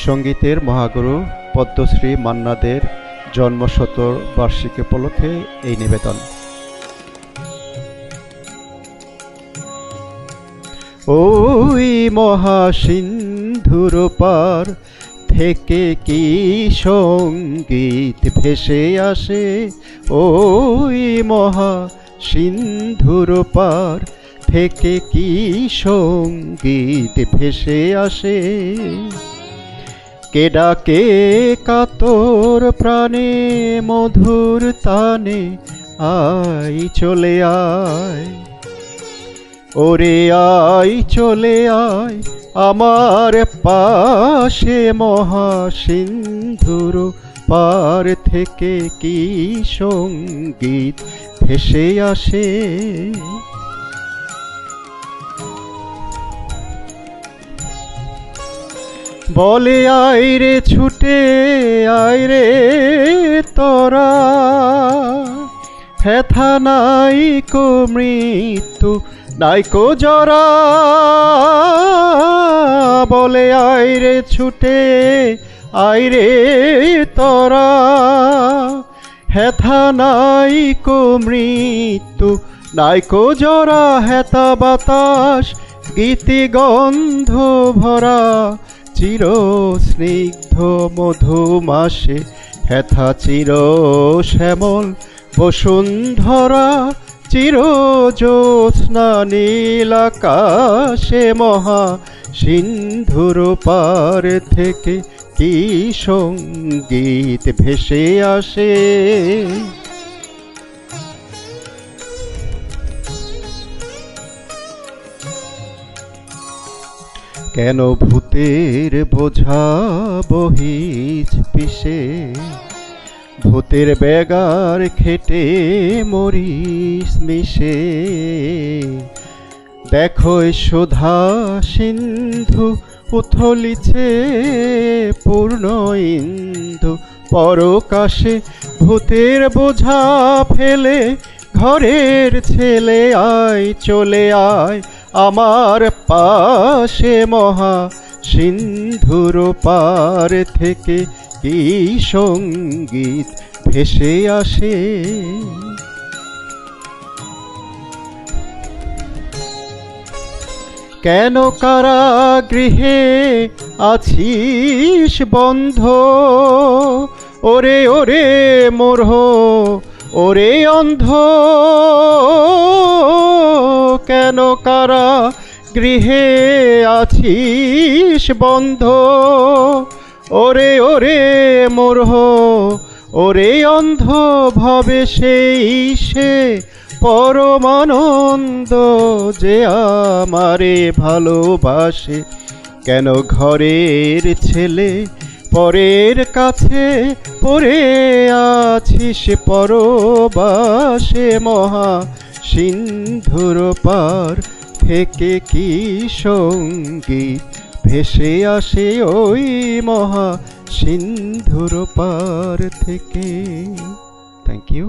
সঙ্গীতের মহাগুরু পদ্মশ্রী মান্না দের জন্মশতবার্ষিকী উপলক্ষে এই নিবেদন। ওই মহাসিন্ধুর পার থেকে কি সঙ্গীত ভেসে আসে, ওই মহাসিন্ধুর পার থেকে কি সঙ্গীত ভেসে আসে। কে ডাকে কাতর প্রাণে মধুর তানে, আয় চলে আয়, ওরে আয় চলে আয় আমার পাশে। মহাসিন্ধুর পার থেকে কি সঙ্গীত ভেসে আসে। বলে আয় রে ছুটে আয় রে তোরা, হেথা নাই কো মৃত্যু নাই কো জরা। বলে আয় রে ছুটে আয় রে তোরা, হেথা নাই কো মৃত্যু নাই কো জরা। হেথা বাতাস গীতি গন্ধ ভরা, চির স্নিগ্ধ মধুমাসে। হেথা চির শ্যামল বসুন্ধরা, চির জ্যোৎস্না নীল আকাশে। মহাসিন্ধুর পার থেকে কি সঙ্গীত ভেসে আসে। কেন ভূতের বোঝা বহিছ পিষে, ভূতের বেগার খেটে মরিস মিশে। দেখো সুধা সিন্ধু উথলিছে পূর্ণ ইন্দু পরকাশে। ভূতের বোঝা ফেলে ঘরের ছেলে, আয় চলে আয় আমার পাশে। মহাসিন্ধুর পার থেকে কি সঙ্গীত ভেসে আসে। কেন কারাগৃহে আছিস বন্ধ, ওরে ওরে মোরহ ওরে অন্ধ। কেন কারাগৃহে আছিস বন্ধ, ওরে ওরে মোরহ ওরে অন্ধ। ভবে সেই সে পরমানন্দ, যে আমারে ভালোবাসে। কেন ঘরের ছেলে পরের কাছে পড়ে আছিস পরবাসে। মহাসিন্ধুর পার থেকে কি সঙ্গীত ভেসে আসে, ওই মহাসিন্ধুর পার থেকে। Thank you.